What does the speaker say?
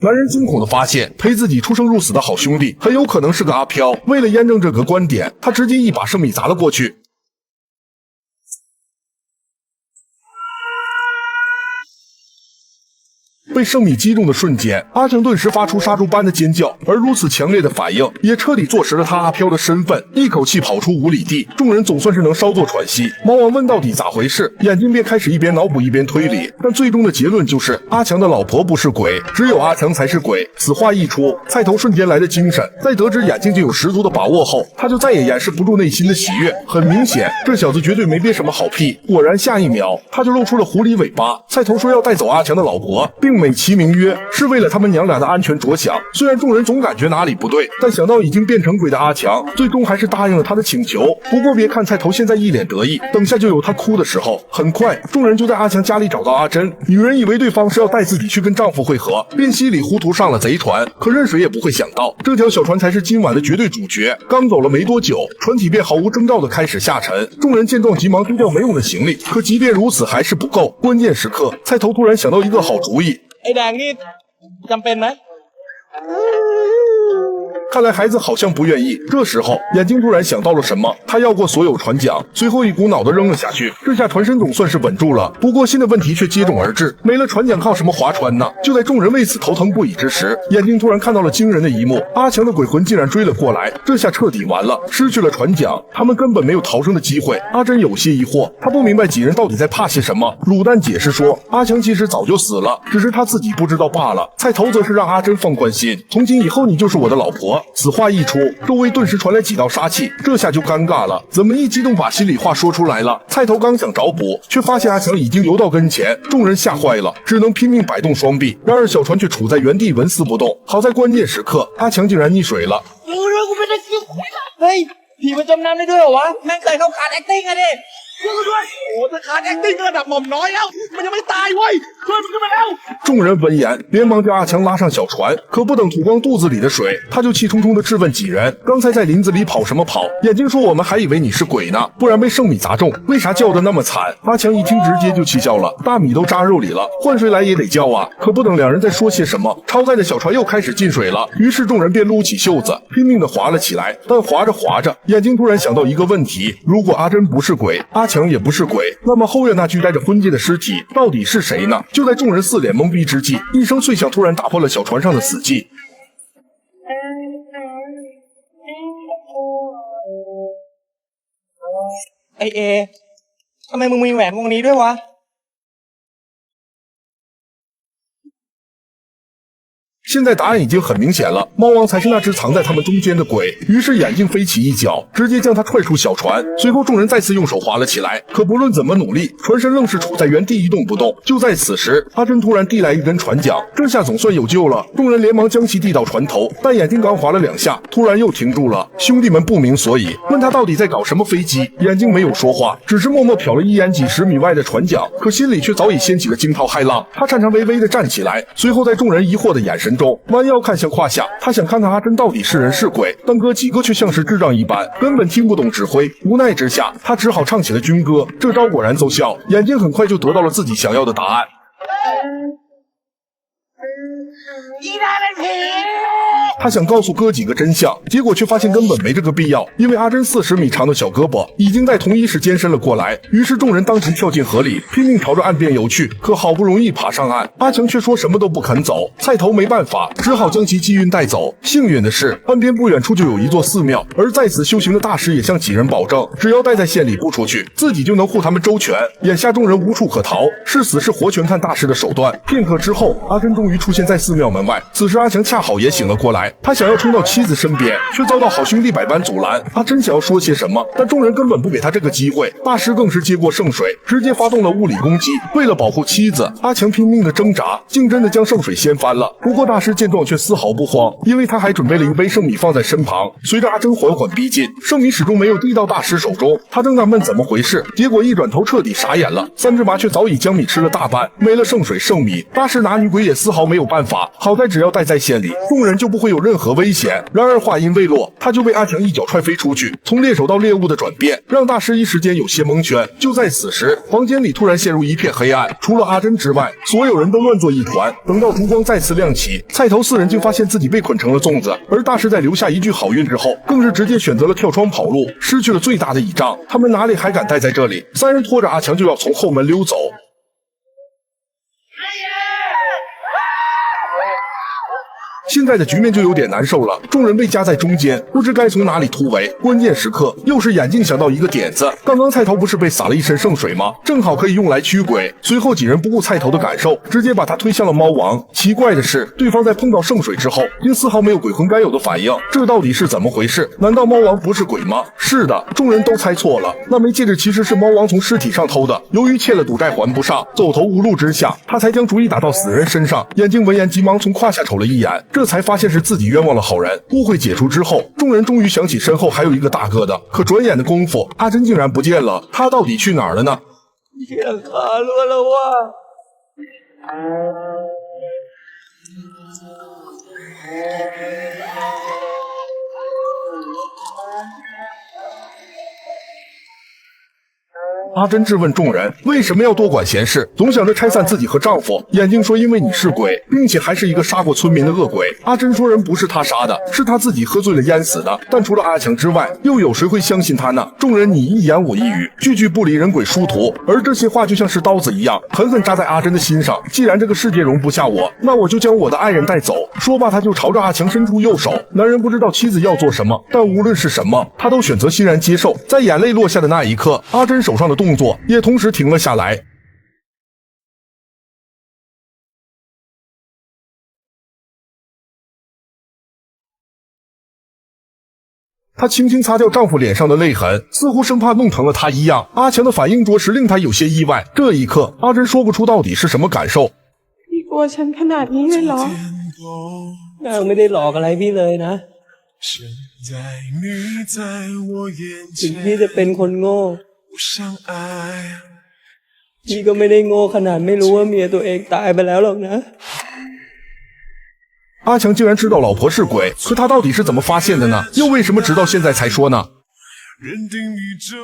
男人惊恐地发现，陪自己出生入死的好兄弟很有可能是个阿飘。为了验证这个观点，他直接一把圣米砸了过去。被圣米击中的瞬间，阿强顿时发出杀猪般的尖叫，而如此强烈的反应也彻底坐实了他阿飘的身份，一口气跑出5里地，众人总算是能稍作喘息。猫王问到底咋回事，眼睛便开始一边脑补一边推理，但最终的结论就是阿强的老婆不是鬼，只有阿强才是鬼。此话一出，菜头瞬间来的精神，在得知眼睛就有十足的把握后，他就再也掩饰不住内心的喜悦。很明显，这小子绝对没憋什么好屁。果然下一秒，他就露出了狐狸尾巴。菜头说要带走阿强的老婆，并美其名曰是为了他们娘俩的安全着想。虽然众人总感觉哪里不对，但想到已经变成鬼的阿强，最终还是答应了他的请求。不过别看菜头现在一脸得意，等下就有他哭的时候。很快，众人就在阿强家里找到阿珍。女人以为对方是要带自己去跟丈夫会合，便稀里糊涂上了贼船。可任谁也不会想到，这条小船才是今晚的绝对主角。刚走了没多久，船体便毫无征兆的开始下沉。众人见状急忙丢掉没用的行李，可即便如此还是不够。关键时刻，菜头突然想到一个好主意。ไอ้แดงนี่จำเป็นไหม 看来孩子好像不愿意。这时候，眼睛突然想到了什么，他要过所有船桨，随后一股脑的扔了下去。这下船身总算是稳住了。不过新的问题却接踵而至，没了船桨靠什么划船呢？就在众人为此头疼不已之时，眼睛突然看到了惊人的一幕：阿强的鬼魂竟然追了过来。这下彻底完了，失去了船桨，他们根本没有逃生的机会。阿珍有些疑惑，他不明白几人到底在怕些什么。卤蛋解释说，阿强其实早就死了，只是他自己不知道罢了。菜头则是让阿珍放宽心，从今以后你就是我的老婆。此话一出，周围顿时传来几道杀气，这下就尴尬了。怎么一激动把心里话说出来了？菜头刚想找补，却发现阿强已经游到跟前，众人吓坏了，只能拼命摆动双臂。然而小船却处在原地纹丝不动。好在关键时刻，阿强竟然溺水了。เฮ้ยผีมันจมน้ำได้ด้วยเหรอวะแม่งใส่เข้าขาด acting อะดิช่วยกูด้วยโอ้ถ้าขาด acting ระดับหม่อมน้อยแล้วมันยังไม่ตายเว้ยช่วยมันขึ้นมาแล้ว众人闻言，连忙将阿强拉上小船，可不等吐光肚子里的水，他就气冲冲地质问几人：“刚才在林子里跑什么跑？”眼睛说：“我们还以为你是鬼呢，不然被圣米砸中，为啥叫得那么惨？”阿强一听，直接就气笑了：“大米都扎肉里了，换谁来也得叫啊！”可不等两人再说些什么，超载的小船又开始进水了。于是众人便撸起袖子，拼命地划了起来。但划着划着，眼睛突然想到一个问题：如果阿珍不是鬼，阿强也不是鬼，那么后院那具带着婚戒的尸体到底是谁呢？就在众人四脸懵逼之际，一声脆响突然打破了小船上的死寂。ไอเอทำไมมึงมีแหวนวงนี้ด้วยวะ现在答案已经很明显了，猫王才是那只藏在他们中间的鬼。于是眼镜飞起一脚，直接将他踹出小船。随后众人再次用手划了起来，可不论怎么努力，船身愣是处在原地一动不动。就在此时，阿珍突然递来一根船桨，这下总算有救了。众人连忙将其递到船头，但眼睛刚划了2下，突然又停住了。兄弟们不明所以，问他到底在搞什么飞机。眼睛没有说话，只是默默瞟了一眼几十米外的船桨，可心里却早已掀起了惊涛骇浪。他颤颤巍巍地站起来，随后在众人疑惑的眼神中弯腰看向胯下，他想看看阿珍到底是人是鬼，但哥几个却像是智障一般，根本听不懂指挥。无奈之下，他只好唱起了军歌。这招果然奏效，眼睛很快就得到了自己想要的答案。他想告诉哥几个真相，结果却发现根本没这个必要，因为阿珍40米长的小胳膊已经在同一时间伸了过来。于是众人当即跳进河里，拼命朝着岸边游去。可好不容易爬上岸，阿强却说什么都不肯走。菜头没办法，只好将其击晕带走。幸运的是，岸边不远处就有一座寺庙，而在此修行的大师也向几人保证，只要待在县里不出去，自己就能护他们周全。眼下众人无处可逃，是死是活全看大师的手段。片刻之后，阿珍终于出现在寺庙门外。此时阿强恰好也醒了过来，他想要冲到妻子身边，却遭到好兄弟百般阻拦。他真想要说些什么，但众人根本不给他这个机会。大师更是接过圣水，直接发动了物理攻击。为了保护妻子，阿强拼命的挣扎，竟真的将圣水掀翻了。不过大师见状却丝毫不慌，因为他还准备了一杯圣米放在身旁。随着阿珍缓缓逼近，圣米始终没有递到大师手中。他正纳闷怎么回事，结果一转头彻底傻眼了。3只麻雀早已将米吃了大半，没了圣水圣米，大师拿女鬼也丝毫没有办法。好在只要待在县里，众人就不会有任何危险。然而话音未落，他就被阿强一脚踹飞出去。从猎手到猎物的转变，让大师一时间有些蒙圈。就在此时，房间里突然陷入一片黑暗，除了阿珍之外，所有人都乱作一团。等到烛光再次亮起，菜头四人竟发现自己被捆成了粽子。而大师在留下一句好运之后，更是直接选择了跳窗跑路，失去了最大的倚仗。他们哪里还敢待在这里？三人拖着阿强就要从后门溜走。现在的局面就有点难受了，众人被夹在中间，不知该从哪里突围。关键时刻，又是眼镜想到一个点子。刚刚菜头不是被洒了一身圣水吗？正好可以用来驱鬼。随后几人不顾菜头的感受，直接把他推向了猫王。奇怪的是，对方在碰到圣水之后，竟丝毫没有鬼魂该有的反应，这到底是怎么回事？难道猫王不是鬼吗？是的，众人都猜错了。那枚戒指其实是猫王从尸体上偷的，由于欠了赌债还不上，走投无路之下，他才将主意打到死人身上。眼睛闻言急忙从胯下瞅了一眼，这才发现是自己冤枉了好人。误会解除之后，众人终于想起身后还有一个大哥的，可转眼的功夫，阿珍竟然不见了，他到底去哪儿了呢？阿珍质问众人为什么要多管闲事，总想着拆散自己和丈夫。眼睛说因为你是鬼，并且还是一个杀过村民的恶鬼。阿珍说人不是他杀的，是他自己喝醉了淹死的。但除了阿强之外，又有谁会相信他呢？众人你一言我一语，句句不离人鬼殊途。而这些话就像是刀子一样，狠狠扎在阿珍的心上。既然这个世界容不下我，那我就将我的爱人带走。说罢他就朝着阿强伸出右手。男人不知道妻子要做什么，但无论是什么，他都选择欣然接受。在眼泪落下的那一刻，阿珍手上的动作也同时停了下来。她轻轻擦掉丈夫脸上的泪痕，似乎生怕弄疼了他一样。阿强的反应着实令她有些意外。这一刻，阿珍说不出到底是什么感受。พี่กลัวฉันขนาดนี้เลยเหรอไม่ได้หลอกอะไรพี่เลยนะถึงพี่จะเป็นคนโง่พี่ก็ไม่ได้โง่ขนาดไม่รู้ว่าเมียตัวเองตายไปแล้วหรอกนะ阿强竟然知道老婆是鬼，可他到底是怎么发现的呢？又为什么直到现在才说呢？认定宇宙